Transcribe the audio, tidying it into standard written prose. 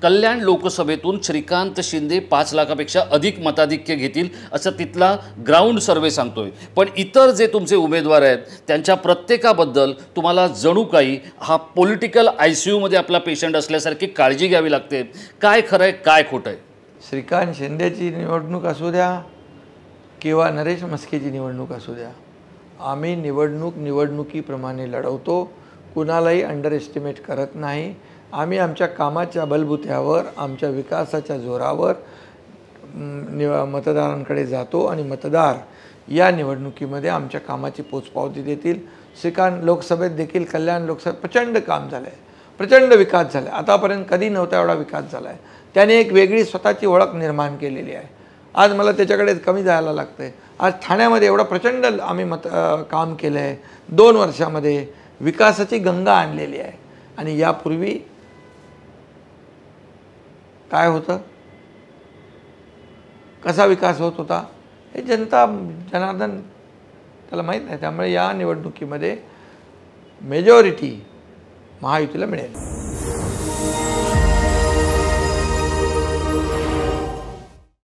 कल्याण लोकसभेतून श्रीकांत शिंदे 5 लाखापेक्षा अधिक मताधिक्य घेतील असं तिथला ग्राउंड सर्वे सांगतोय। पण इतर जे तुमचे उमेदवार आहेत त्यांच्या प्रत्येकाबद्दल तुम्हाला जणू काही हा पॉलिटिकल ICU मध्ये आपला पेशंट असल्यासारखी काळजी घ्यावी लागते। काय खरं आहे काय खोटं आहे? श्रीकांत शिंदेची निवडणूक असू द्या किंवा नरेश म्हस्केची निवडणूक असू द्या, आम्ही निवडणुकीप्रमाणे लढवतो, कुणालाही अंडर एस्टिमेट करत नाही। आम्ही आमच्या कामाच्या बलबुत्यावर, आमच्या विकासाच्या जोरावर मतदारांकडे जातो आणि मतदार या निवडणुकीमध्ये आमच्या कामाची पोचपावती देतील। श्रीकांत लोकसभेत देखील, कल्याण लोकसभेत प्रचंड काम झालं आहे, प्रचंड विकास झाला आहे, आतापर्यंत कधी नव्हता एवढा विकास झाला आहे। त्याने एक वेगळी स्वतःची ओळख निर्माण केलेली आहे। आज मला त्याच्याकडे कमी जायला लागतं। आज ठाण्यामध्ये एवढं प्रचंड आम्ही काम केलं आहे, 2 वर्षामध्ये विकासाची गंगा आणलेली आहे। आणि यापूर्वी काय होतं, कसा विकास होत होता हे जनार्दन त्याला माहीत नाही। त्यामुळे या निवडणुकीमध्ये मेजॉरिटी महायुतीला मिळेल।